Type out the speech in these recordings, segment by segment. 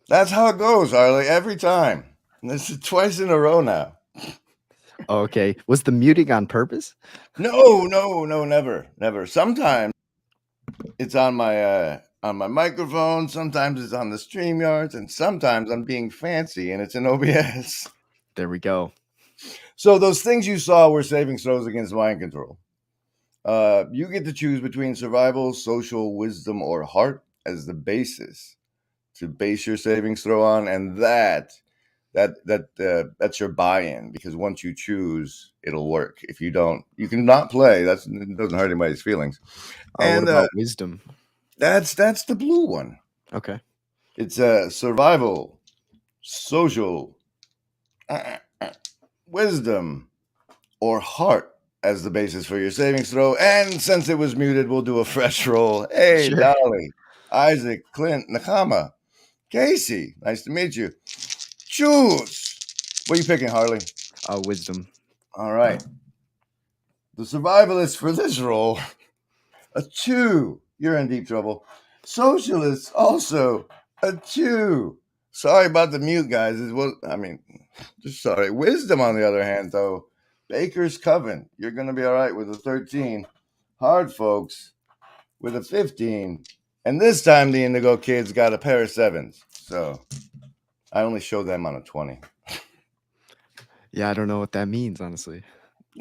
That's how it goes, Harley, every time. And this is twice in a row now. Okay. Was the muting on purpose? No, no, no, never, never. Sometimes it's on my microphone, sometimes it's on the StreamYards, and sometimes I'm being fancy and it's in OBS. There we go. So those things you saw were saving throws against mind control. You get to choose between survival, social, wisdom, or heart as the basis to base your savings throw on, and that's your buy-in, because once you choose, it'll work. If you don't, you can not play. It doesn't hurt anybody's feelings. What And about wisdom? that's the blue one. Okay. It's survival, social, wisdom, or heart as the basis for your savings throw. And since it was muted, we'll do a fresh roll. Hey, Sure. Dolly, Isaac, Clint, Nakama, Casey, nice to meet you. Choose. What are you picking, Harley? Wisdom. All right. The survivalist for this roll, a 2. You're in deep trouble. Socialist, also a 2. Sorry about the mute, guys. Just sorry. Wisdom, on the other hand, though, Baker's Coven. You're going to be all right with a 13. Hard folks with a 15. And this time the Indigo kids got a pair of 7s. So I only showed them on a 20. Yeah, I don't know what that means, honestly.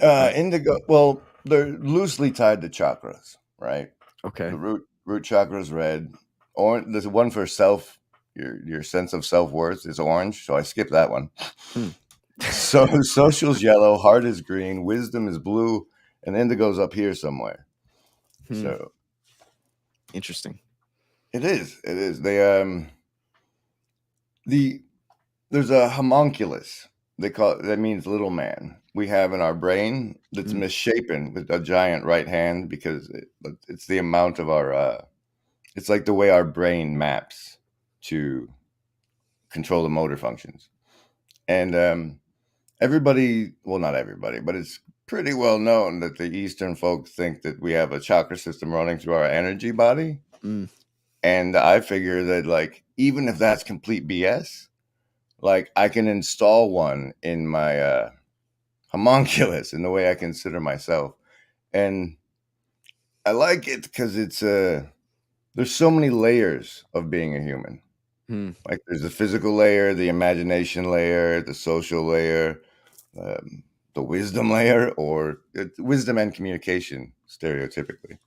Indigo, well, they're loosely tied to chakras, right? Okay. The root chakra is red. There's one for self. Your sense of self-worth is orange, so I skipped that one. Hmm. So social's yellow, heart is green, wisdom is blue, and indigo's up here somewhere. So Interesting. it is. It is. There's a homunculus. They call it, that means little man. We have in our brain that's misshapen with a giant right hand, because it's the amount of our. It's like the way our brain maps to control the motor functions. And everybody, well, not everybody, but it's pretty well known that the Eastern folks think that we have a chakra system running through our energy body. And I figure that, like, even if that's complete BS, like, I can install one in my homunculus in the way I consider myself. And I like it because there's so many layers of being a human. Like, there's the physical layer, the imagination layer, the social layer, the wisdom layer, or wisdom and communication, stereotypically.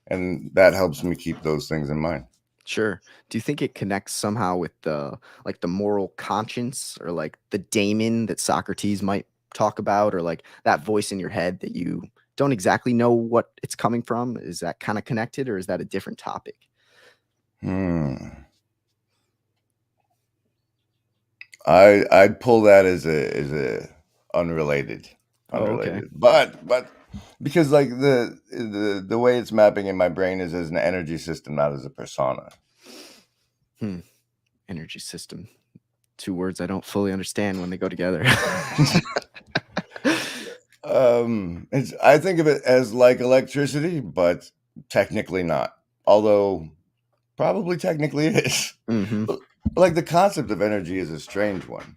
And that helps me keep those things in mind. Sure. Do you think it connects somehow with the moral conscience, or like the daemon that Socrates might talk about, or like that voice in your head that you don't exactly know what it's coming from? Is that kind of connected, or is that a different topic? I'd pull that as a unrelated, Okay. but because, like, the way it's mapping in my brain is as an energy system, not as a persona. Energy system. 2 words I don't fully understand when they go together. I think of it as like electricity, but technically not. Although probably technically it is. Like, the concept of energy is a strange one.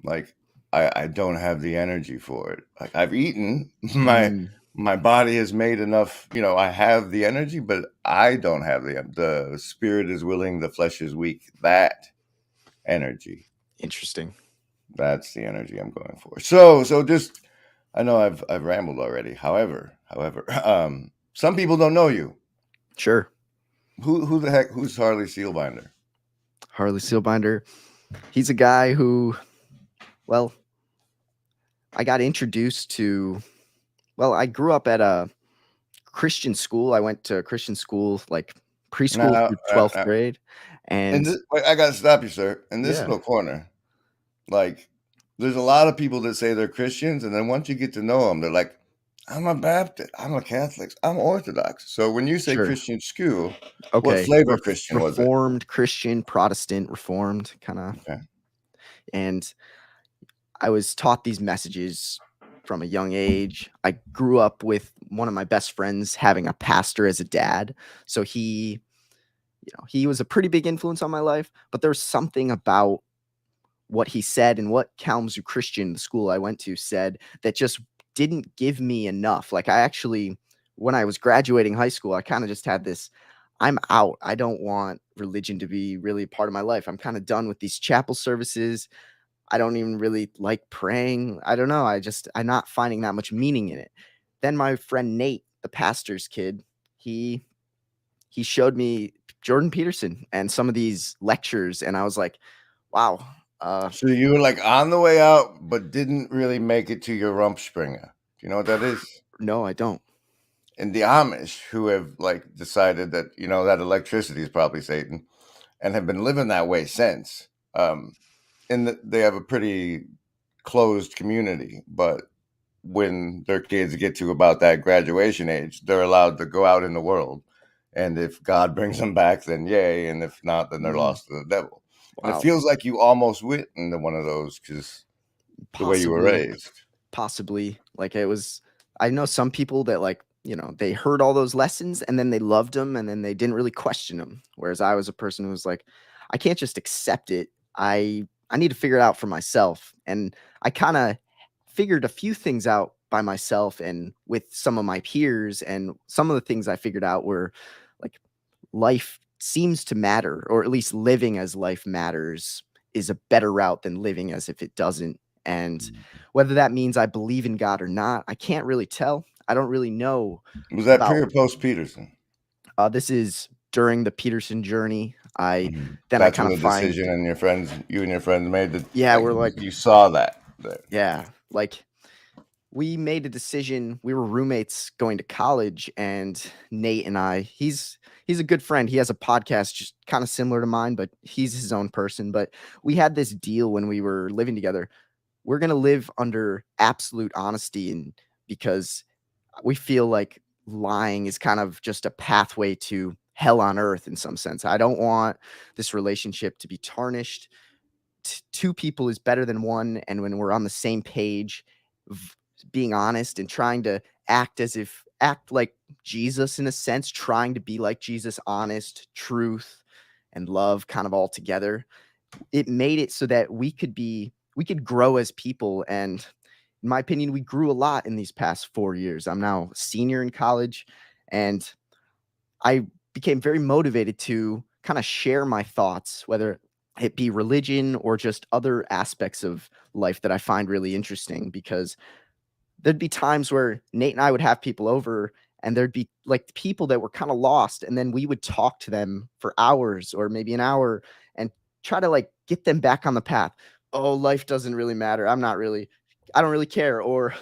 Like, I don't have the energy for it. Like, I've eaten, my body has made enough, I have the energy, but I don't have the spirit is willing, the flesh is weak. That energy. Interesting. That's the energy I'm going for. So just, I know I've rambled already. However, some people don't know you. Sure. Who the heck? Who's Harley Seelbinder? Harley Seelbinder. He's a guy who, well, I got introduced to. Well, I grew up at a Christian school. I went to Christian school, like preschool Now, through 12th grade, and wait, I gotta stop you, sir. In this yeah, little corner, like, there's a lot of people that say they're Christians, and then once you get to know them, they're like, I'm a Baptist, I'm a Catholic, I'm Orthodox. So when you say sure. Christian school, what Okay, flavor Christian was it? Reformed Christian, Protestant, Reformed, kind of. Okay. And I was taught these messages from a young age. I grew up with one of my best friends having a pastor as a dad, so he he was a pretty big influence on my life, but there's something about what he said and what Kalamazoo Christian, the school I went to, said that just didn't give me enough. Like I actually, when I was graduating high school, I kind of just had this, I'm out. I don't want religion to be really a part of my life. I'm kind of done with these chapel services. I don't even really like praying. I don't know. I'm not finding that much meaning in it. Then my friend Nate, the pastor's kid, he he showed me Jordan Peterson and some of these lectures, and I was like, wow. So you were like on the way out, but didn't really make it to your Rumpspringer. Do you know what that is? No, I don't. And the Amish, who have like decided that that electricity is probably Satan, and have been living that way since. And they have a pretty closed community, but when their kids get to about that graduation age, they're allowed to go out in the world. And if God brings them back, then yay. And if not, then they're Mm, lost to the devil. And it wow. feels like you almost went into one of those because the way you were Possibly. raised. Possibly. Like it was, I know some people that like, they heard all those lessons and then they loved them and then they didn't really question them. Whereas I was a person who was like, I can't just accept it. I need to figure it out for myself. And I kind of figured a few things out by myself and with some of my peers. And some of the things I figured out were like life seems to matter, or at least living as life matters is a better route than living as if it doesn't. And whether that means I believe in God or not, I can't really tell. I don't really know Was that pre about or post Peterson? this is during the Peterson journey. I Mhm. then I That's kind when of the find, decision and you and your friends made that, yeah, like, we're like, you saw that there. yeah, like we made a decision. We were roommates going to college, and Nate and he's a good friend. He has a podcast just kind of similar to mine, but he's his own person. But we had this deal when we were living together. We're going to live under absolute honesty, and because we feel like lying is kind of just a pathway to hell on earth in some sense. I don't want this relationship to be tarnished. Two people is better than one, and when we're on the same page, v- being honest and trying to act like Jesus in a sense, trying to be like Jesus, honest, truth, and love kind of all together, it made it so that we could grow as people. And in my opinion, we grew a lot in these past 4 years. I'm now a senior in college, and I became very motivated to kind of share my thoughts, whether it be religion or just other aspects of life that I find really interesting. Because there'd be times where Nate and I would have people over, and there'd be like people that were kind of lost, and then we would talk to them for hours or maybe an hour and try to like get them back on the path. Oh, life doesn't really matter. I don't really care. Or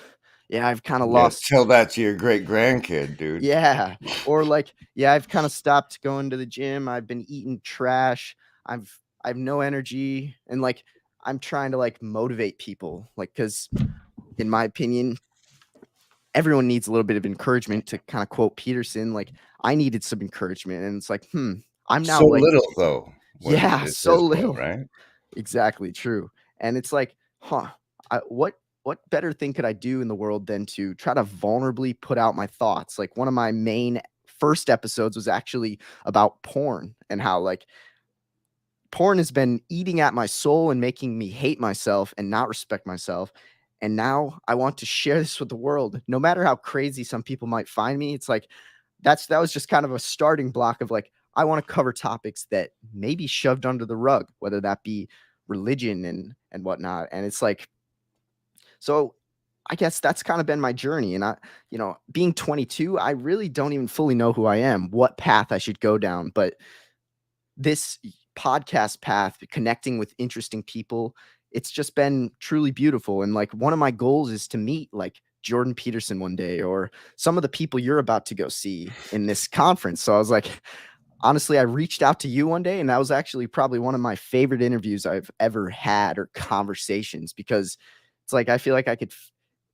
yeah, I've kind of Yeah, lost. tell that to your great grandkid, dude. Yeah. Or like, yeah, I've kind of stopped going to the gym. I've been eating trash. I have no energy. And like I'm trying to like motivate people. Like, cause in my opinion, everyone needs a little bit of encouragement. To kind of quote Peterson, like I needed some encouragement. And it's like, I'm So now like, little, though, yeah, is so his quote, little. right? Exactly true. And it's like, what better thing could I do in the world than to try to vulnerably put out my thoughts? Like one of my main first episodes was actually about porn and how like porn has been eating at my soul and making me hate myself and not respect myself. And now I want to share this with the world. No matter how crazy some people might find me, it's like that was just kind of a starting block of like I want to cover topics that may be shoved under the rug, whether that be religion and whatnot. And it's like, so I guess that's kind of been my journey. And being 22, I really don't even fully know who I am, what path I should go down. But this podcast path, connecting with interesting people, it's just been truly beautiful. And like one of my goals is to meet like Jordan Peterson one day, or some of the people you're about to go see in this conference. So I was like, honestly, I reached out to you one day, and that was actually probably one of my favorite interviews I've ever had, or conversations, because it's like I feel like I could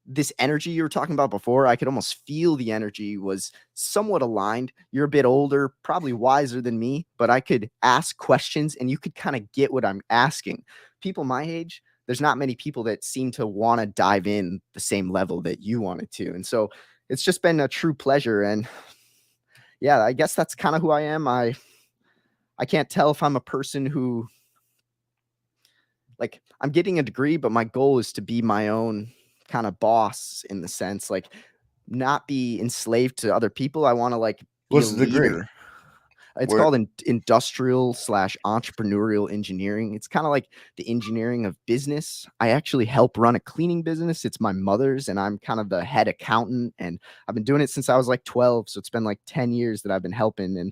this energy you were talking about before, I could almost feel the energy was somewhat aligned. You're a bit older, probably wiser than me, but I could ask questions and you could kind of get what I'm asking. People my age, there's not many people that seem to want to dive in the same level that you wanted to. And so it's just been a true pleasure. And yeah, I guess that's kind of who I am. I can't tell if I'm a person who, like, I'm getting a degree, but my goal is to be my own kind of boss in the sense, like, not be enslaved to other people. I want to like be a What's the degree? leader. It's Where called industrial slash entrepreneurial engineering. It's kind of like the engineering of business. I actually help run a cleaning business. It's my mother's, and I'm kind of the head accountant. And I've been doing it since I was like 12. So it's been like 10 years that I've been helping. And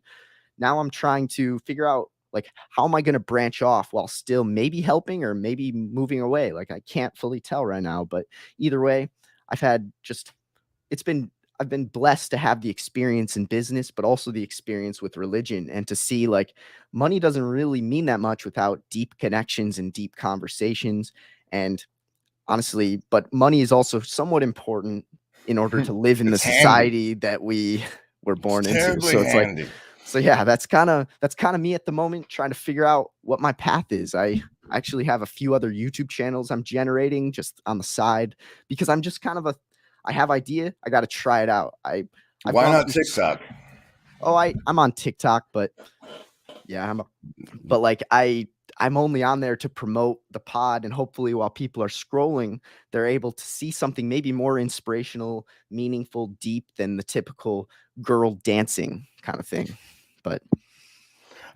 now I'm trying to figure out, like, how am I going to branch off while still maybe helping or maybe moving away? Like, I can't fully tell right now. But either way, I've had just, it's been, I've been blessed to have the experience in business, but also the experience with religion, and to see like money doesn't really mean that much without deep connections and deep conversations. And honestly, but money is also somewhat important in order to live in the it's handy. society that we were It's born into. terribly So it's like, handy. so yeah, that's kind of me at the moment, trying to figure out what my path is. I actually have a few other YouTube channels I'm generating just on the side, because I'm just kind of a, I have idea, I got to try it out. I've Why gone not through TikTok? I'm on TikTok, but yeah, but like I'm only on there to promote the pod, and hopefully while people are scrolling, they're able to see something maybe more inspirational, meaningful, deep than the typical girl dancing kind of thing. But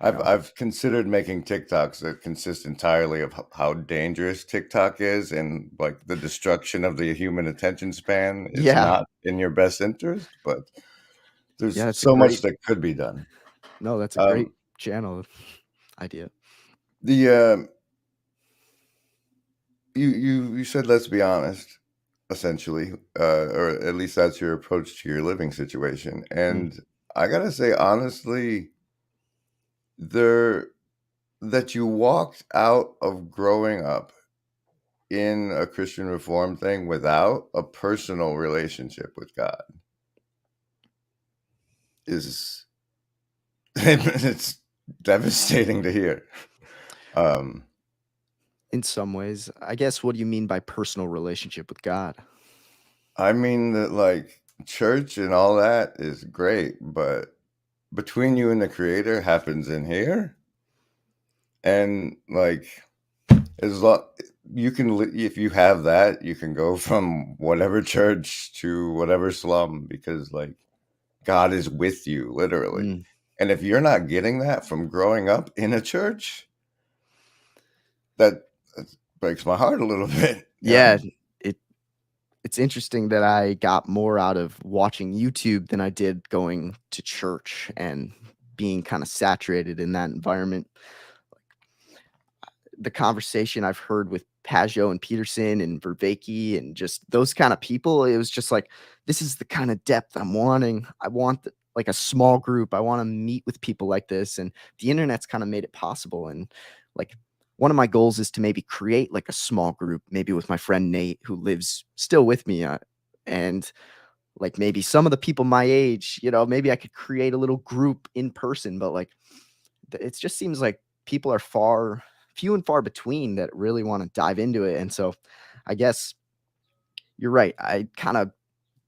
you know, I've considered making TikToks that consist entirely of how dangerous TikTok is and like the destruction of the human attention span. It's yeah, not in your best interest, but yeah, there's it's a so much great, that could be done. no, that's a great Um, channel idea. the you said let's be honest, essentially, or at least that's your approach to your living situation. Mm. And I gotta say, honestly, there that you walked out of growing up in a Christian reform thing without a personal relationship with God is it's devastating to hear. Um, In some ways, I guess. What do you mean by personal relationship with God? I mean that like church and all that is great, but between you and the creator happens in here. And like as long you can if you have that, you can go from whatever church to whatever slum because like God is with you, literally. Mm. And if you're not getting that from growing up in a church, that breaks my heart a little bit, you Yeah, know? it it's interesting that I got more out of watching YouTube than I did going to church and being kind of saturated in that environment. The conversation I've heard with Pageau and Peterson and Vervaeke and just those kind of people, it was just like, this is the kind of depth I'm wanting. I want like a small group. I want to meet with people like this. And the internet's kind of made it possible. And like, one of my goals is to maybe create like a small group, maybe with my friend Nate, who lives still with me. And like maybe some of the people my age, maybe I could create a little group in person, but like it just seems like people are few and far between that really want to dive into it. And so I guess you're right. I kind of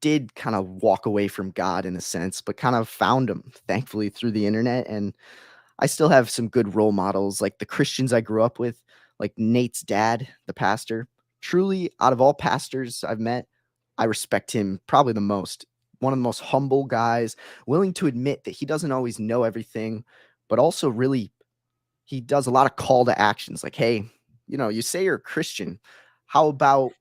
did kind of walk away from God in a sense, but kind of found him thankfully through the internet. And I still have some good role models, like the Christians I grew up with, like Nate's dad, the pastor. Truly, out of all pastors I've met, I respect him probably the most. One of the most humble guys, willing to admit that he doesn't always know everything, but also really he does a lot of call to actions, like, hey, you say you're a Christian. How about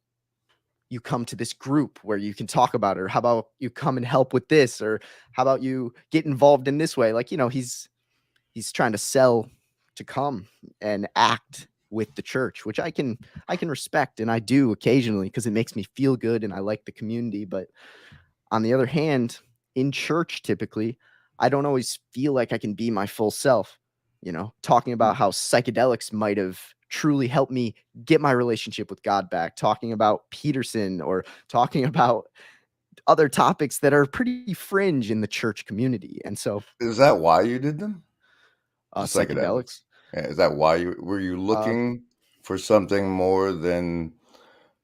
you come to this group where you can talk about it? Or how about you come and help with this? Or how about you get involved in this way? Like, he's trying to sell to come and act with the church, which I can respect, and I do occasionally because it makes me feel good and I like the community. But on the other hand, in church, typically, I don't always feel like I can be my full self. Talking about how psychedelics might have truly helped me get my relationship with God back, talking about Peterson or talking about other topics that are pretty fringe in the church community. And so, Is that why you did them? The psychedelics. psychedelics, Yeah, is that why you were you uh, looking for something more than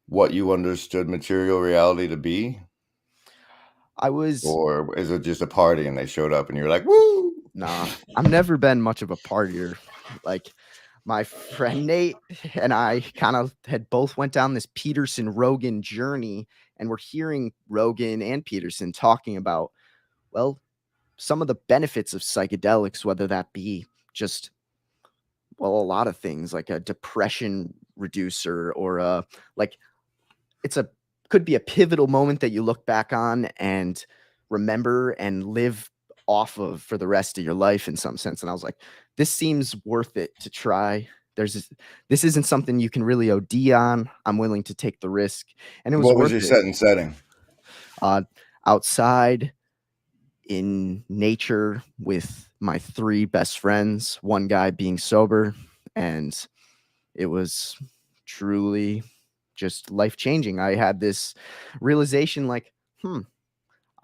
what you understood material reality to be? I was Or is it just a party and they showed up and you're like, "Woo!" Nah, I've never been much of a partier. Like my friend Nate and I kind of had both went down this Peterson Rogan journey, and we're hearing Rogan and Peterson talking about, well, some of the benefits of psychedelics, whether that be just, well, a lot of things like a depression reducer or like it's a could be a pivotal moment that you look back on and remember and live off of for the rest of your life in some sense. And I was like, this seems worth it to try. This isn't something you can really OD on. I'm willing to take the risk, and it was What was worth your it. setting? Uh, Outside in nature with my three best friends, one guy being sober, and it was truly just life changing. I had this realization like,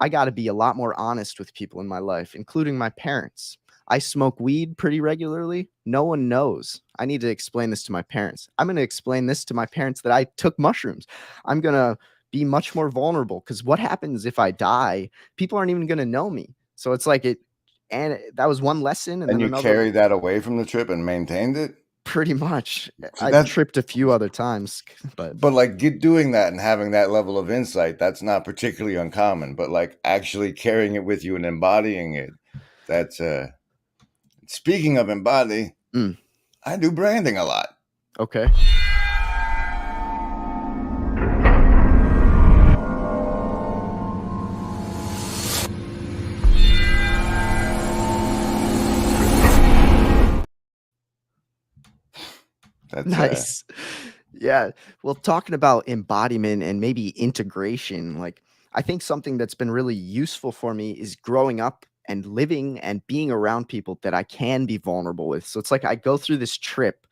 I got to be a lot more honest with people in my life, including my parents. I smoke weed pretty regularly. No one knows. I need to explain this to my parents. I'm going to explain this to my parents that I took mushrooms. I'm going to be much more vulnerable because what happens if I die? People aren't even going to know me. So it's like and that was one lesson. And And then you another, carried that away from the trip and maintained it? pretty much. See, I've that tripped a few other times, but but like doing that and having that level of insight, that's not particularly uncommon, but like actually carrying it with you and embodying it, that's speaking of embody, I do branding a lot. Okay. That's Nice. Yeah. Well, talking about embodiment and maybe integration, like I think something that's been really useful for me is growing up and living and being around people that I can be vulnerable with. So it's like I go through this trip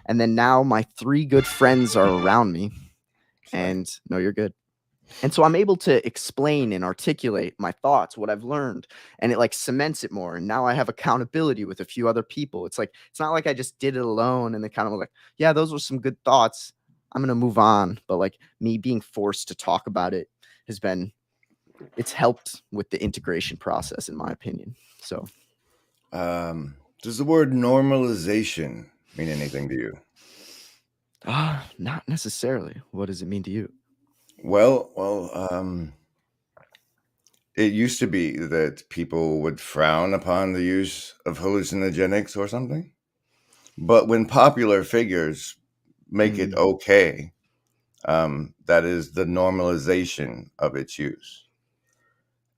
and then now my three good friends are around me. sorry. And no, you're good. And so I'm able to explain and articulate my thoughts, what I've learned, and it like cements it more. And now I have accountability with a few other people. It's like, it's not like I just did it alone and then kind of like, yeah, those were some good thoughts. I'm going to move on. But like me being forced to talk about it has been, it's helped with the integration process, in my opinion. So, Does the word normalization mean anything to you? not necessarily. What does it mean to you? Well, it used to be that people would frown upon the use of hallucinogenics or something. But when popular figures make it Mm. okay, that is the normalization of its use.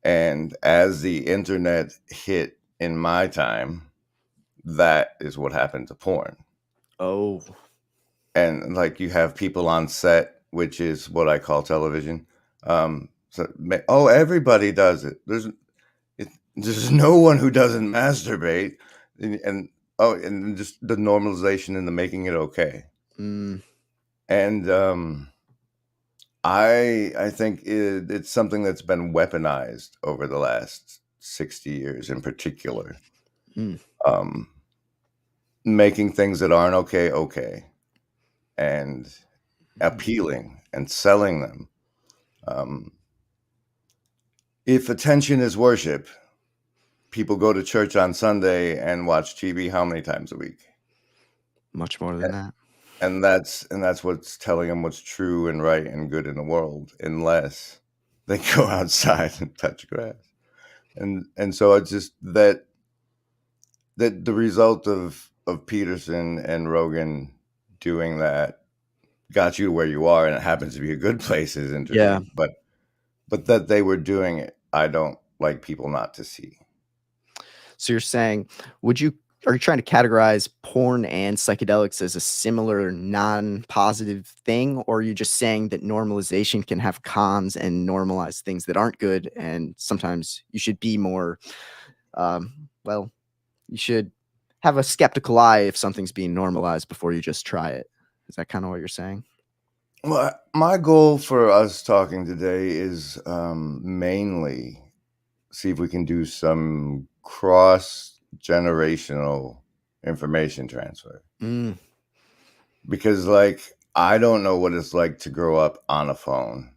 And as the internet hit in my time, that is what happened to porn. Oh, And like you have people on set, which is what I call television. Oh, everybody does it. There's no one who doesn't masturbate, and oh, and just the normalization and the making it okay. mm, And I think it's something that's been weaponized over the last 60 years, in particular, mm, um, making things that aren't okay, and mm. appealing and selling them. Um, if attention is worship, people go to church on Sunday and watch TV how many times a week? Much more than that. And that's what's telling them what's true and right and good in the world, unless they go outside and touch grass. And so it's just that the result of Peterson and Rogan doing that got you to where you are, and it happens to be a good place is Yeah. interesting. But that they were doing it, I don't like people not to see. So you're saying, are you trying to categorize porn and psychedelics as a similar non-positive thing, or are you just saying that normalization can have cons and normalize things that aren't good, and sometimes you should be more, well, you should have a skeptical eye if something's being normalized before you just try it? Is that kind of what you're saying? Well, my goal for us talking today is mainly see if we can do some cross generational information transfer. Mm, Because, like, I don't know what it's like to grow up on a phone,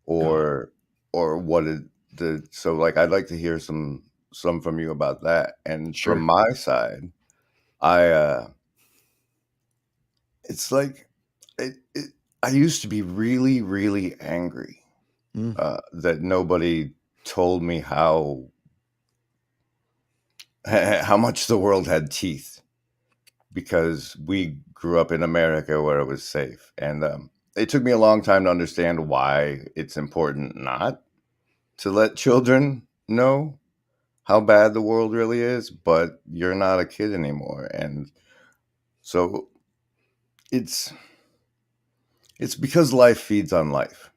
no. or what it the so like I'd like to hear some some from you about that. And from Sure. my side, I it's like I used to be really, really angry Mm, that nobody told me how much the world had teeth, because we grew up in America where it was safe, and it took me a long time to understand why it's important not to let children know how bad the world really is. But you're not a kid anymore, and so it's it's because life feeds on life.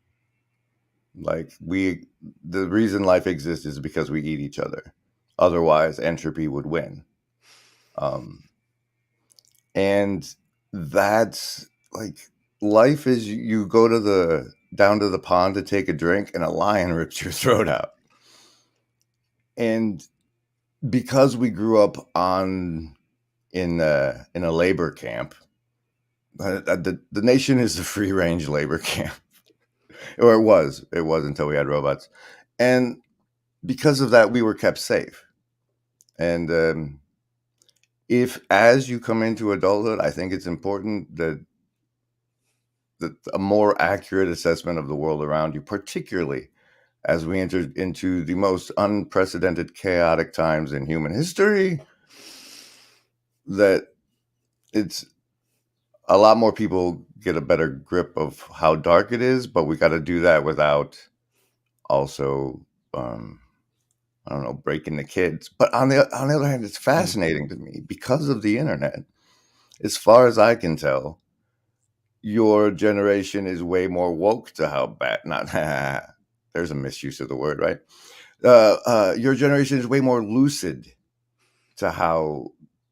Like, the reason life exists is because we eat each other. Otherwise, entropy would win. Um, and that's like, life is, you go to the down to the pond to take a drink, and a lion rips your throat out. And because we grew up in a labor camp, the nation is a free range labor camp, or it was until we had robots, and because of that, we were kept safe. And if, as you come into adulthood, I think it's important that a more accurate assessment of the world around you, particularly as we enter into the most unprecedented chaotic times in human history, that it's a lot more people get a better grip of how dark it is. But we got to do that without also, um, I don't know, breaking the kids. But on the other hand, it's mm, fascinating to me because of the internet. As far as I can tell, your generation is way more woke to how bad. Not there's a misuse of the word, right? Your generation is way more lucid to how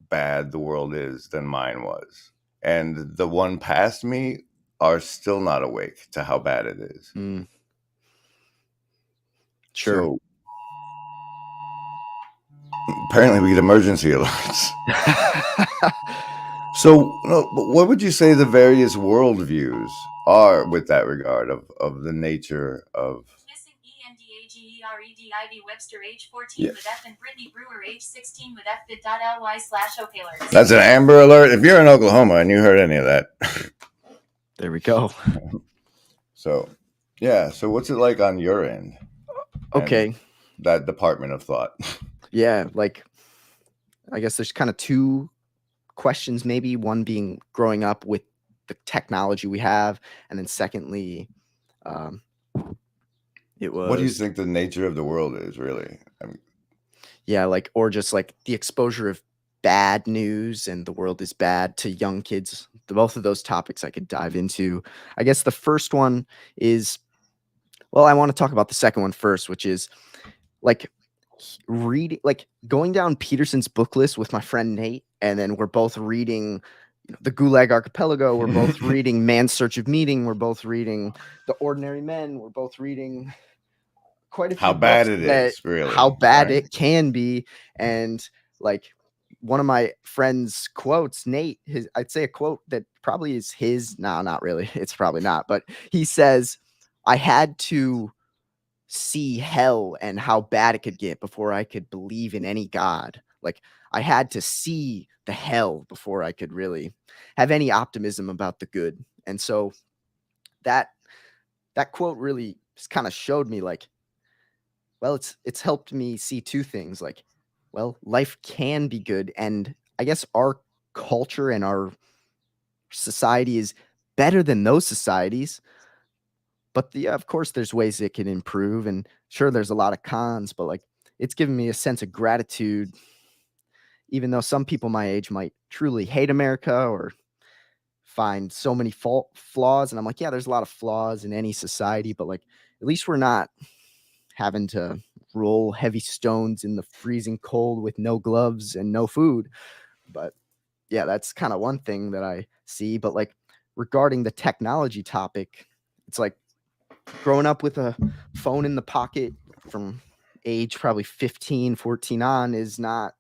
bad the world is than mine was, and the one past me are still not awake to how bad it is. mm, sure. So apparently, we get emergency alerts. So, no, but what would you say the various worldviews are with that regard of the nature of? Missing ENDAGEREDIV Webster age 14 Yeah. with F and Brittany Brewer age 16 with FBit.ly/OK alerts. That's an Amber Alert. If you're in Oklahoma and you heard any of that. There we go. So, yeah. So, what's it like on your end and Okay. that department of thought? Yeah, like I guess there's kind of two questions, maybe one being growing up with the technology we have, and then secondly, um, it What do you was think the nature of the world is, really? I mean, yeah, like or just like the exposure of bad news and the world is bad to young kids. Both of those topics I could dive into. I guess the first one is well, I want to talk about the second one first, which is like reading like going down Peterson's book list with my friend Nate, and then we're both reading the Gulag Archipelago, we're both reading Man's Search of Meaning, we're both reading The Ordinary Men, we're both reading quite a how few bad books it that is, really, how bad right? it can be. And like one of my friends quotes, Nate, I'd say a quote that probably is his. No, not really. It's probably not, but he says, I had to see hell and how bad it could get before I could believe in any God. Like I had to see the hell before I could really have any optimism about the good. And so that that quote really kind of showed me like, well, it's helped me see two things. Like, well, life can be good, and I guess our culture and our society is better than those societies. But of course, there's ways it can improve, and sure, there's a lot of cons. But like, it's given me a sense of gratitude, even though some people my age might truly hate America or find so many flaws. And I'm like, yeah, there's a lot of flaws in any society, but like, at least we're not having to roll heavy stones in the freezing cold with no gloves and no food. But yeah, that's kind of one thing that I see. But like regarding the technology topic, it's like growing up with a phone in the pocket from age probably 15, 14 on is not,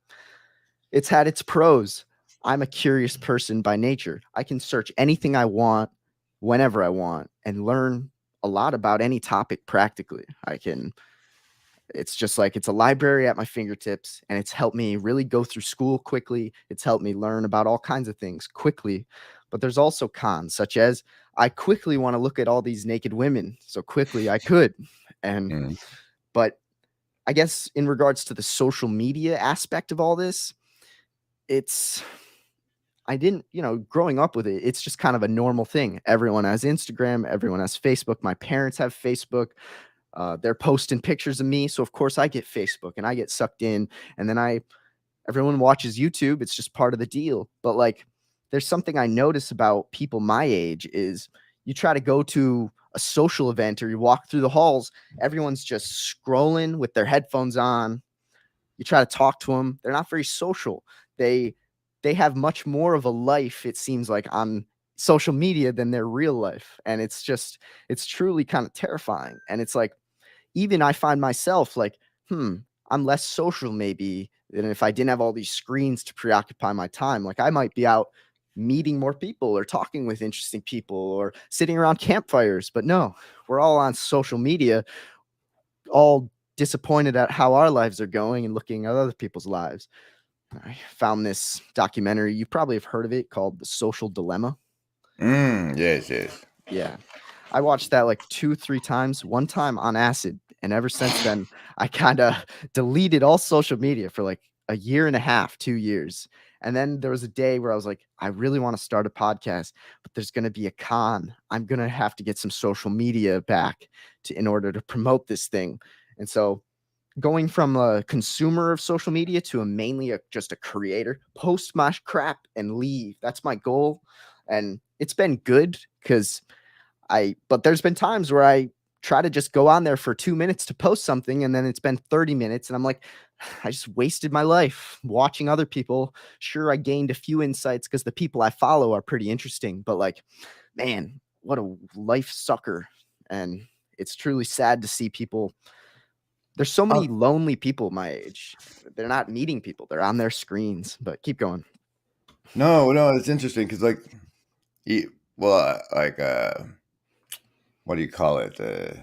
it's had its pros. I'm a curious person by nature. I can search anything I want whenever I want and learn a lot about any topic practically. I can It's just like it's a library at my fingertips, and it's helped me really go through school quickly. It's helped me learn about all kinds of things quickly. But there's also cons, such as I quickly want to look at all these naked women so quickly I could. And Mm. but I guess in regards to the social media aspect of all this, it's I didn't, growing up with it, it's just kind of a normal thing. Everyone has Instagram, everyone has Facebook. My parents have Facebook. They're posting pictures of me, so of course I get Facebook and I get sucked in, and then everyone watches YouTube. It's just part of the deal. But like, there's something I notice about people my age is you try to go to a social event or you walk through the halls, everyone's just scrolling with their headphones on. You try to talk to them, they're not very social. They have much more of a life, it seems like, on social media than their real life, and it's truly kind of terrifying. And it's like, even I find myself like, I'm less social maybe than if I didn't have all these screens to preoccupy my time. Like I might be out meeting more people or talking with interesting people or sitting around campfires. But no, we're all on social media, all disappointed at how our lives are going and looking at other people's lives. I found this documentary. You probably have heard of it, called The Social Dilemma. Yes, yes. Yeah. I watched that like 2, 3 times, one time on acid. And ever since then, I kind of deleted all social media for like a year and a half, 2 years. And then there was a day where I was like, I really want to start a podcast, but there's going to be a con. I'm going to have to get some social media back in order to promote this thing. And so going from a consumer of social media to mainly just a creator, post my crap and leave. That's my goal. And it's been good because but there's been times where I try to just go on there for 2 minutes to post something, and then it's been 30 minutes, and I'm like, I just wasted my life watching other people. Sure, I gained a few insights because the people I follow are pretty interesting, but like, man, what a life sucker. And it's truly sad to see people. There's so many lonely people my age. They're not meeting people. They're on their screens. But keep going. No, it's interesting because like, what do you call it? The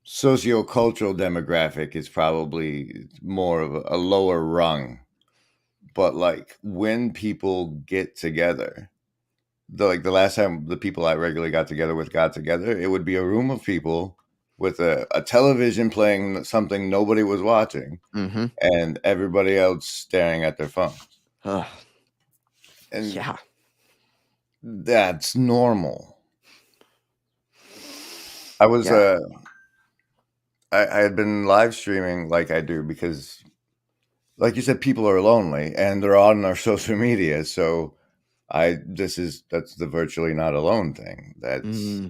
sociocultural demographic is probably more of a lower rung, but like when people get together, the last time the people I regularly got together, it would be a room of people with a television playing something nobody was watching, Mm-hmm. and everybody else staring at their phones. And yeah, that's normal. I was I had been live streaming like I do because, like you said, people are lonely and they're on our social media. So that's the virtually not alone thing. That's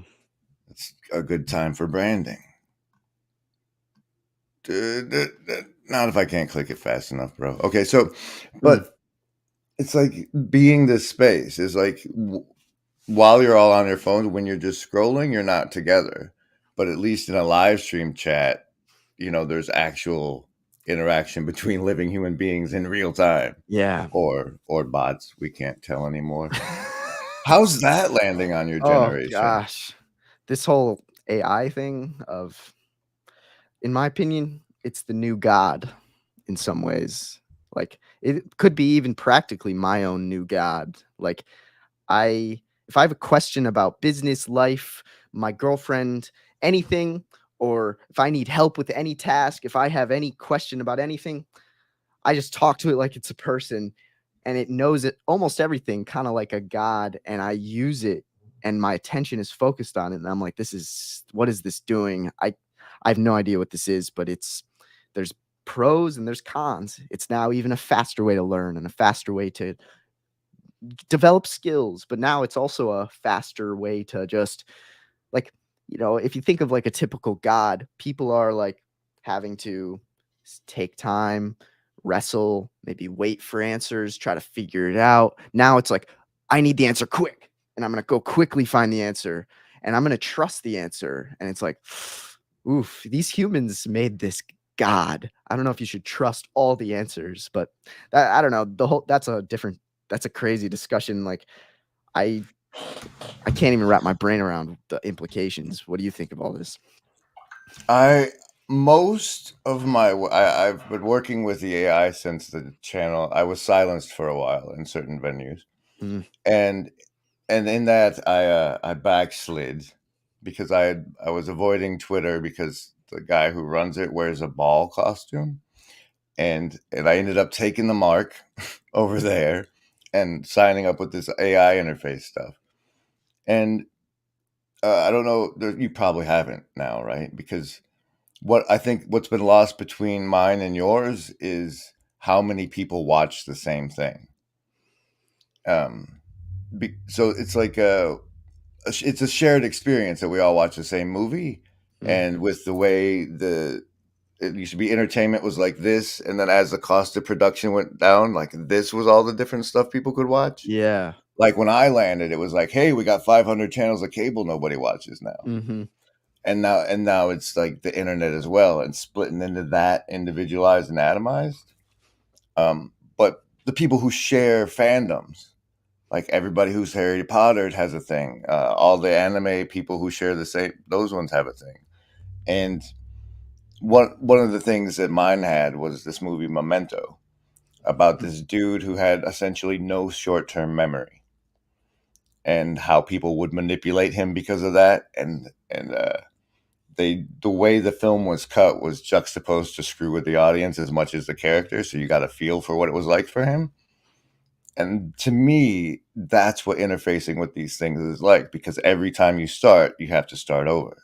a good time for branding. Not if I can't click it fast enough, bro. Okay, so, but it's like being this space is like while you're all on your phones, when you're just scrolling, you're not together. But at least in a live stream chat, there's actual interaction between living human beings in real time. Yeah. Or bots. We can't tell anymore. How's that landing on your generation? Oh gosh. This whole AI thing in my opinion, it's the new God in some ways. Like it could be even practically my own new God. Like if I have a question about business, life, my girlfriend, anything, or if I need help with any task, if I have any question about anything, I just talk to it like it's a person, and it knows it almost everything, kind of like a god, and I use it and my attention is focused on it, and I'm like, what is this doing? I have no idea what this is, but there's pros and there's cons. It's now even a faster way to learn and a faster way to develop skills, but now it's also a faster way to just like, if you think of like a typical god, people are like having to take time, wrestle, maybe wait for answers, try to figure it out. Now it's like, I need the answer quick, and I'm going to go quickly find the answer, and I'm going to trust the answer. And it's like, oof, these humans made this god. I don't know if you should trust all the answers, but I don't know. That's a crazy discussion. Like I can't even wrap my brain around the implications. What do you think of all this? Most of I've been working with the AI since the channel. I was silenced for a while in certain venues, Mm. and in that I backslid because I was avoiding Twitter because the guy who runs it wears a ball costume, and I ended up taking the mark over there and signing up with this AI interface stuff. And I don't know, you probably haven't now, right? Because what's been lost between mine and yours is how many people watch the same thing. So it's like it's a shared experience that we all watch the same movie, and with the way it used to be, entertainment was like this, and then as the cost of production went down, like this was all the different stuff people could watch. Yeah. Like when I landed, it was like, hey, we got 500 channels of cable nobody watches now. Mm-hmm. And now it's like the internet as well, and splitting into that individualized and atomized. But the people who share fandoms, like everybody who's Harry Potter has a thing. All the anime people who share the same, those ones have a thing. And one of the things that mine had was this movie Memento, about this dude who had essentially no short-term memory, and how people would manipulate him because of that. The way the film was cut was juxtaposed to screw with the audience as much as the character, so you got a feel for what it was like for him. And to me, that's what interfacing with these things is like, because every time you start, you have to start over.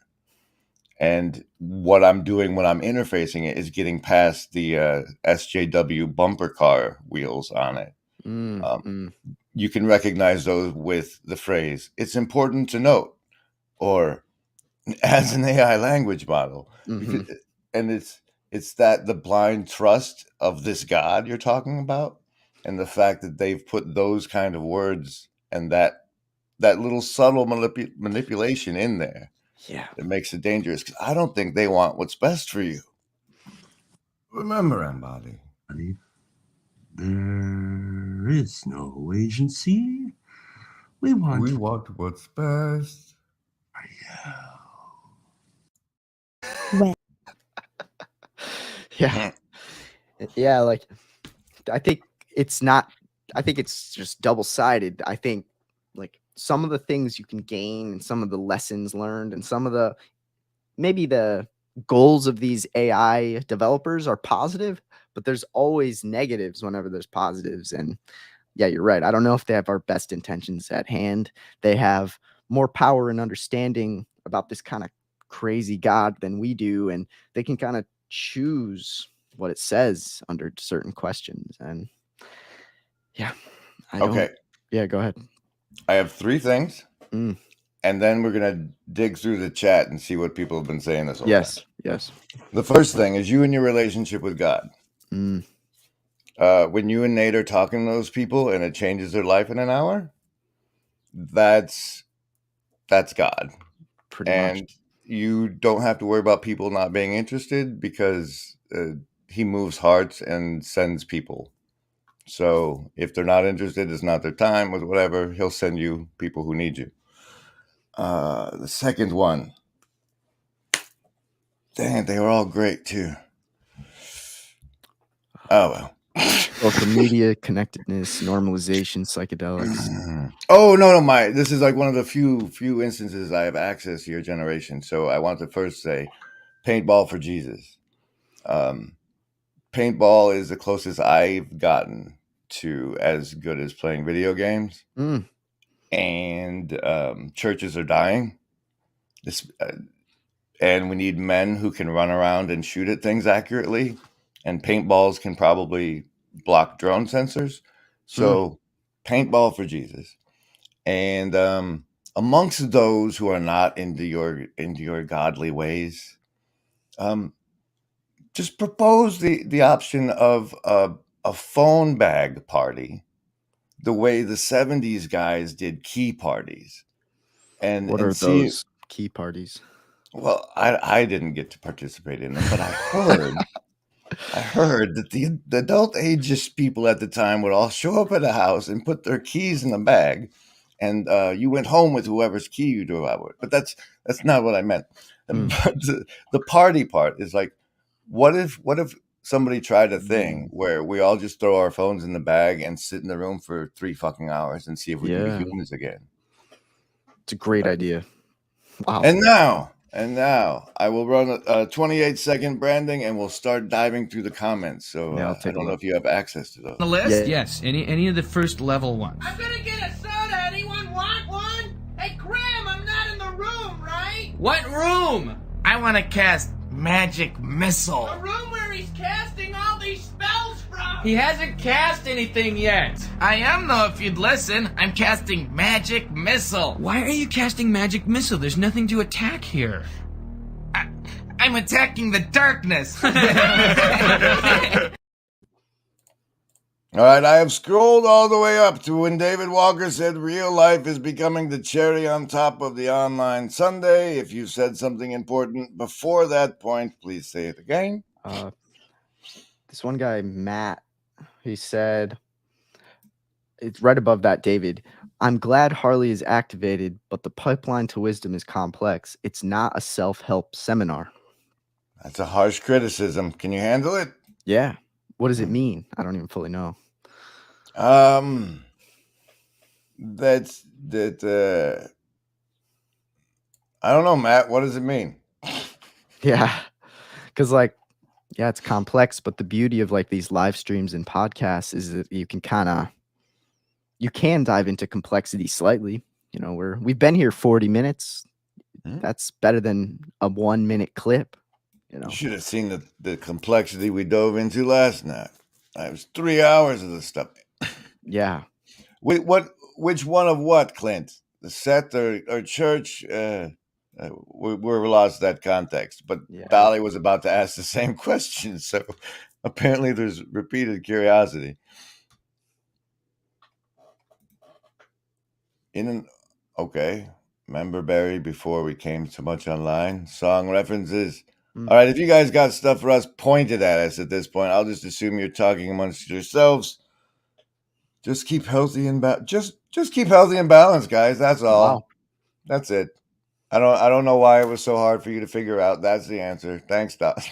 And what I'm doing when I'm interfacing it is getting past the SJW bumper car wheels on it. You can recognize those with the phrase, "It's important to note," or as an AI language model. Mm-hmm. And it's that the blind trust of this God you're talking about, and the fact that they've put those kind of words and that little subtle manipulation in there, Yeah. that makes it dangerous, because I don't think they want what's best for you. Remember, Embody, there is no agency. We want what's best. Yeah. Yeah. Like, I think it's just double-sided. I think like some of the things you can gain and some of the lessons learned and some of the maybe the goals of these AI developers are positive, but there's always negatives whenever there's positives. And yeah, you're right. I don't know if they have our best intentions at hand. They have more power and understanding about this kind of crazy God than we do, and they can kind of choose what it says under certain questions. And yeah, Okay, yeah, go ahead. I have 3 things, Mm. and then we're gonna dig through the chat and see what people have been saying this whole time. Yes. The first thing is you and your relationship with God. Mm. When you and Nate are talking to those people and it changes their life in an hour, that's God. Pretty And much. you don't have to worry about people not being interested, because he moves hearts and sends people. So if they're not interested, it's not their time or whatever, he'll send you people who need you. The second one, dang, they were all great too. Oh well. Social media, connectedness, normalization, psychedelics. Oh no, this is like one of the few instances I have access to your generation. So I want to first say, paintball for Jesus. Paintball is the closest I've gotten to as good as playing video games. Mm. And churches are dying. And we need men who can run around and shoot at things accurately. And paintballs can probably block drone sensors. So paintball for Jesus. And amongst those who are not into your godly ways, just propose the option of a phone bag party, the way the 70s guys did key parties. And What are see, those key parties? well, I didn't get to participate in them, but I heard that the adult ageist people at the time would all show up at a house and put their keys in a bag, and you went home with whoever's key you drove out with. But that's not what I meant. Mm. But the party part is like, what if somebody tried a thing where we all just throw our phones in the bag and sit in the room for 3 fucking hours and see if we can be Yeah. humans again? It's a great idea. Wow. And now I will run a 28-second branding, and we'll start diving through the comments. So Yeah, I'll I take a don't know look. if you have access to those. The list? Yeah. Yes, any of the first level ones. I'm gonna get a soda. Anyone want one? Hey, Graham, I'm not in the room, right? What room? I want to cast Magic Missile. The room where he's casting all these spells from. He hasn't cast anything yet. I am, though, if you'd listen. I'm casting Magic Missile. Why are you casting Magic Missile? There's nothing to attack here. I'm attacking the darkness. All right, I have scrolled all the way up to when David Walker said real life is becoming the cherry on top of the online sundae. If you said something important before that point, please say it again. This one guy, Matt, he said, it's right above that, David. I'm glad Harley is activated, but the pipeline to wisdom is complex. It's not a self-help seminar. That's a harsh criticism. Can you handle it? Yeah. What does it mean? I don't even fully know. That I don't know, Matt. What does it mean? Yeah. Because yeah, it's complex, but the beauty of these live streams and podcasts is that you can dive into complexity slightly. We've been here 40 minutes. That's better than a 1-minute clip. You should have seen the complexity we dove into last night. It was 3 hours of this stuff. Yeah. Wait, which one of what, Clint? The set or church? We're lost that context. But Yeah. Bally was about to ask the same question, so apparently there's repeated curiosity. Okay. Member Barry before we came so much online. Song references. All right, if you guys got stuff for us pointed at us at this point, I'll just assume you're talking amongst yourselves. Just keep healthy and just keep healthy and balanced, guys. That's all. Wow. That's it. I don't know why it was so hard for you to figure out. That's the answer. Thanks, Doc.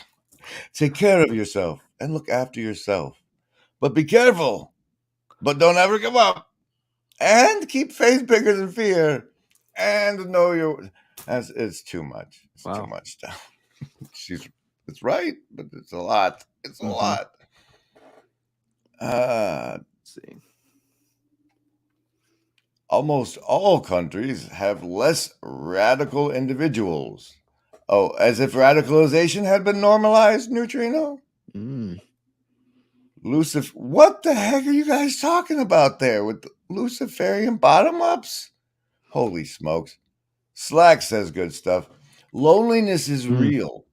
Take care of yourself and look after yourself. But be careful. But don't ever give up. And keep faith bigger than fear. And know it's too much. It's too much stuff. It's right, but it's a lot. It's a lot. Let's see. Almost all countries have less radical individuals. Oh, as if radicalization had been normalized, Neutrino? What the heck are you guys talking about there with Luciferian bottom-ups? Holy smokes. Slack says good stuff. Loneliness is real.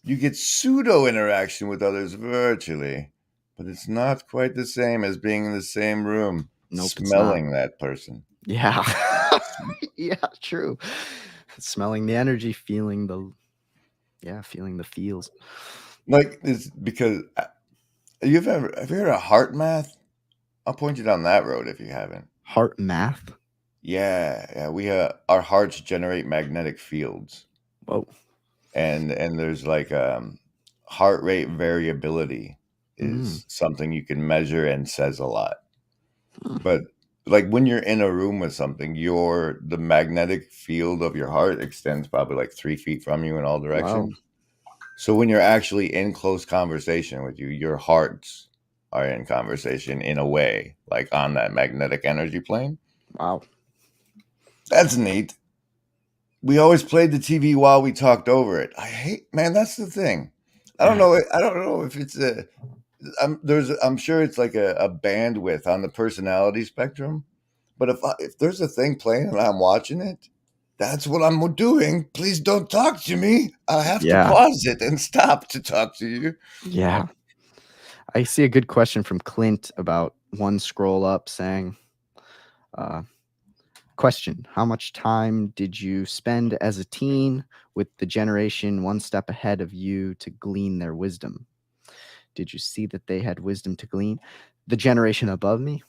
You get pseudo-interaction with others virtually, but it's not quite the same as being in the same room, smelling that person. Yeah. Yeah, true. Smelling the energy, feeling the feels. It's because have you heard of heart math? I'll point you down that road if you haven't. Heart math? Yeah. We our hearts generate magnetic fields. Whoa. And there's heart rate variability is something you can measure and says a lot. But when you're in a room with something, the magnetic field of your heart extends probably 3 feet from you in all directions. Wow. So when you're actually in close conversation with you, your hearts are in conversation in a way, on that magnetic energy plane. Wow. That's neat. We always played the TV while we talked over it. That's the thing. I don't know if it's I'm sure it's a bandwidth on the personality spectrum, but if there's a thing playing and I'm watching it, that's what I'm doing. Please don't talk to me. I have to pause it and stop to talk to you. Yeah. I see a good question from Clint about one scroll up saying, question, how much time did you spend as a teen with the generation one step ahead of you to glean their wisdom? Did you see that they had wisdom to glean? The generation above me?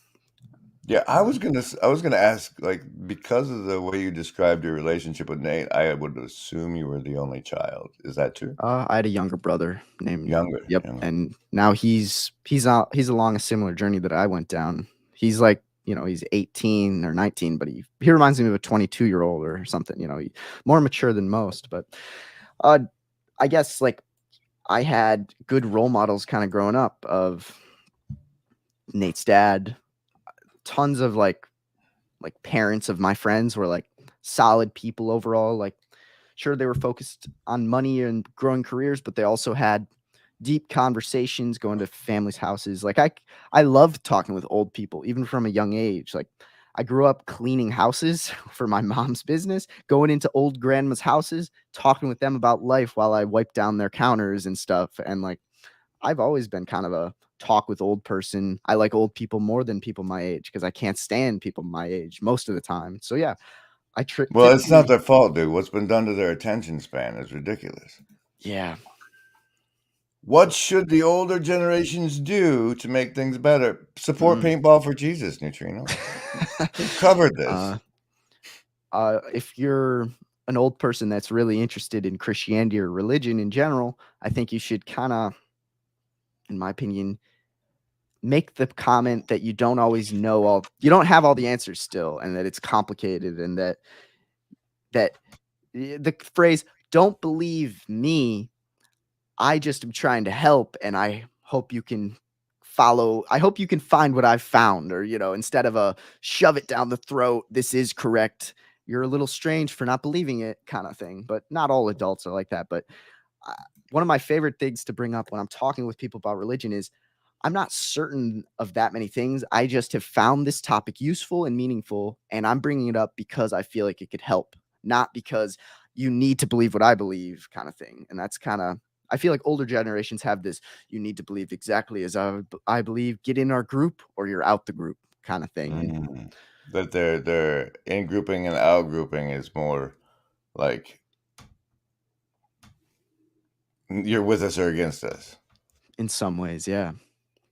Yeah, I was gonna ask, like, because of the way you described your relationship with Nate, I would assume you were the only child. Is that true? I had a younger brother named Younger, Yep, younger. and now he's along a similar journey that I went down. He's like, he's 18 or 19, but he reminds me of a 22-year-old or something, more mature than most. But uh I guess like I had good role models kind of growing up of Nate's dad. Tons of like parents of my friends were like solid people overall. Like, sure, they were focused on money and growing careers, but they also had deep conversations, going to families' houses. Like I loved talking with old people, even from a young age. Like I grew up cleaning houses for my mom's business, going into old grandma's houses, talking with them about life while I wiped down their counters and stuff. And like I've always been kind of a talk with old person. I like old people more than people my age because I can't stand people my age most of the time. So yeah, Well, it's not their fault, dude. What's been done to their attention span is ridiculous. Yeah. What should the older generations do to make things better? Support paintball for Jesus, Neutrino. We've covered this. If you're an old person that's really interested in Christianity or religion in general, I think you should kind of, in my opinion, make the comment that you don't always know you don't have all the answers still, and that it's complicated, and that the phrase, "Don't believe me, I just am trying to help, and I hope you can find what I've found," or, instead of a shove it down the throat, "This is correct, you're a little strange for not believing it," kind of thing. But not all adults are like that. But one of my favorite things to bring up when I'm talking with people about religion is I'm not certain of that many things. I just have found this topic useful and meaningful, and I'm bringing it up because I feel like it could help, not because you need to believe what I believe kind of thing. And that's kind of, I feel like older generations have this, you need to believe exactly as I believe, get in our group or you're out the group kind of thing. That their in grouping and out grouping is more like you're with us or against us. In some ways, yeah.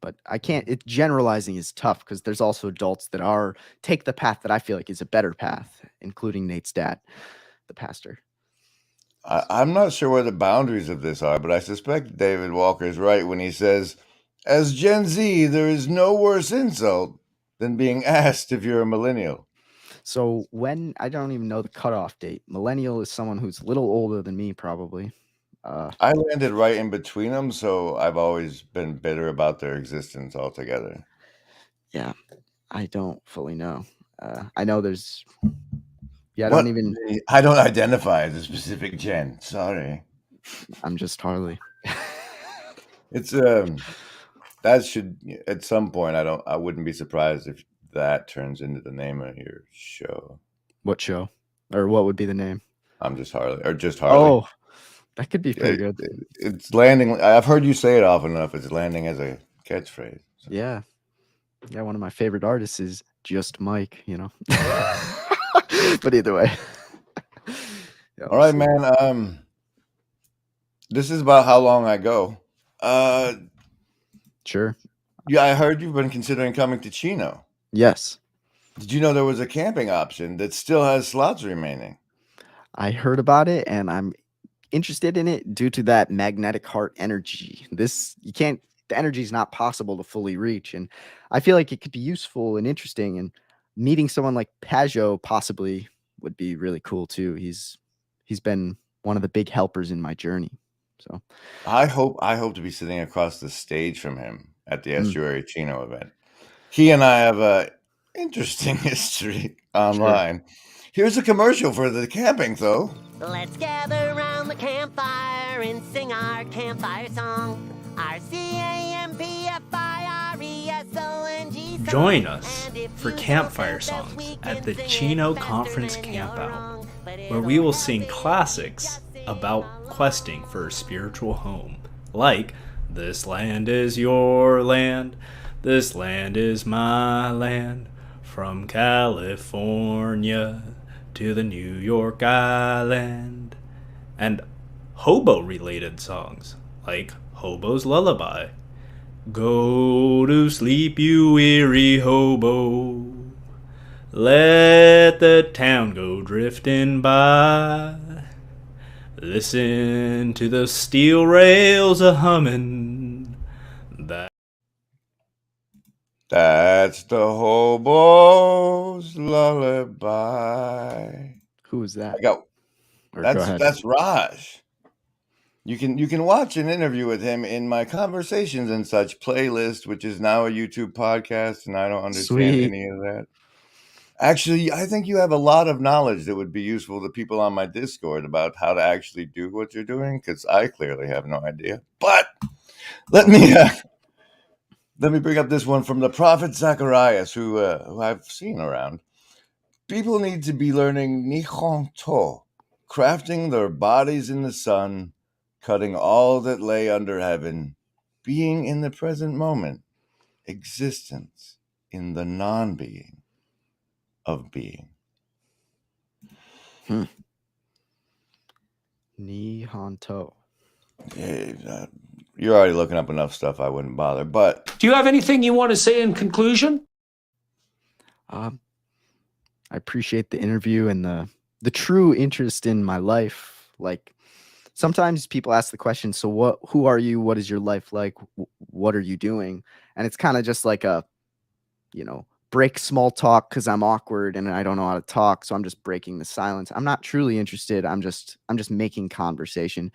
But I can't, generalizing is tough because there's also adults that take the path that I feel like is a better path, including Nate's dad, the pastor. I'm not sure where the boundaries of this are, but I suspect David Walker is right when he says, as Gen Z, there is no worse insult than being asked if you're a millennial. So I don't even know the cutoff date. Millennial is someone who's a little older than me, probably. I landed right in between them, so I've always been bitter about their existence altogether. Yeah, I don't fully know. I know there's... Yeah, I don't identify as a specific gen. Sorry. I'm just Harley. It's that should, at some point, I wouldn't be surprised if that turns into the name of your show. What show? Or what would be the name? I'm just Harley, or just Harley. Oh, that could be pretty good. It's landing. I've heard you say it often enough. It's landing as a catchphrase. So. Yeah. Yeah, one of my favorite artists is Just Mike, But either way. Yeah, all right, man. This is about how long I go. Sure. Yeah, I heard you've been considering coming to Chino. Yes. Did you know there was a camping option that still has slots remaining? I heard about it, and I'm interested in it due to that magnetic heart energy. The energy is not possible to fully reach, and I feel like it could be useful and interesting, and meeting someone like Pajot possibly would be really cool too. He's been one of the big helpers in my journey. So I hope to be sitting across the stage from him at the Estuary Chino event. He and I have a interesting history online. Sure. Here's a commercial for the camping, though. Let's gather around the campfire and sing our campfire song. Our CAMPFIRESONG song. Join us for Campfire Songs at the Chino Conference Campout, where we will sing classics about questing for a spiritual home, like "This land is your land, this land is my land, from California to the New York Island," and hobo-related songs, like Hobo's Lullaby. Go to sleep, you weary hobo, Let the town go drifting by. Listen to the steel rails a humming. That's the hobo's lullaby. Who is that? I go. Or go ahead. That's Raj. You can watch an interview with him in my Conversations and Such playlist, which is now a YouTube podcast, and I don't understand Sweet. any of that. Actually, I think you have a lot of knowledge that would be useful to people on my Discord about how to actually do what you're doing, because I clearly have no idea. But let me bring up this one from the Prophet Zacharias, who I've seen around. People need to be learning Nihon To, crafting their bodies in the sun, cutting all that lay under heaven, being in the present moment, existence in the non-being of being. Nihonto. You're already looking up enough stuff, I wouldn't bother. But do you have anything you want to say in conclusion? I appreciate the interview and the true interest in my life. Like, sometimes people ask the question, so who are you? What is your life like? What are you doing? And it's kind of just like a, break small talk because I'm awkward and I don't know how to talk. So I'm just breaking the silence. I'm not truly interested. I'm just making conversation.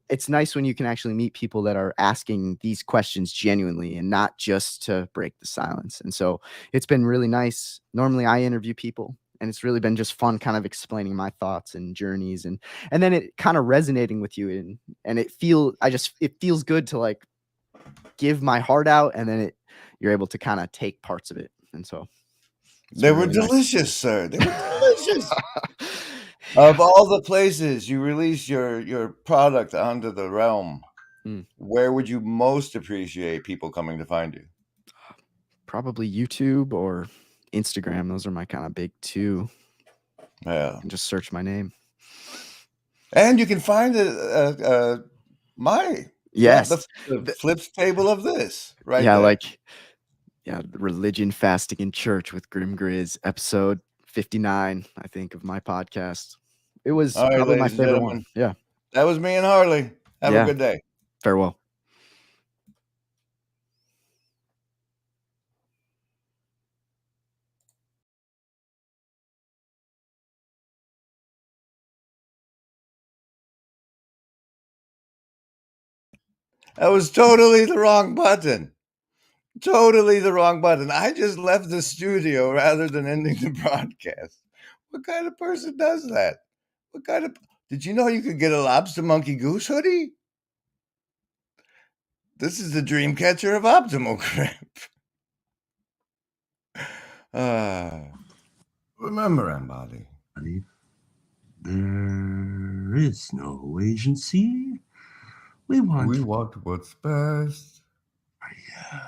It's nice when you can actually meet people that are asking these questions genuinely and not just to break the silence. And so it's been really nice. Normally I interview people, and it's really been just fun kind of explaining my thoughts and journeys and then it kind of resonating with you. And it feels good to like give my heart out, and then you're able to kind of take parts of it. And so they were really delicious, nice. Sir. They were delicious. Of all the places you release your product onto the realm, where would you most appreciate people coming to find you? Probably YouTube or Instagram. Those are my kind of big two. Yeah. And just search my name. And you can find my the flips table of this right there. Religion, Fasting, and Church with Grim Grizz, episode 59, I think, of my podcast. It was probably my favorite one. Yeah. That was me and Harley. Have a good day. Farewell. That was totally the wrong button. Totally the wrong button. I just left the studio rather than ending the broadcast. What kind of person does that? Did you know you could get a Lobster Monkey Goose hoodie? This is the dream catcher of optimal crap. Remember, Embody. There is no agency. We want what's best. Yeah.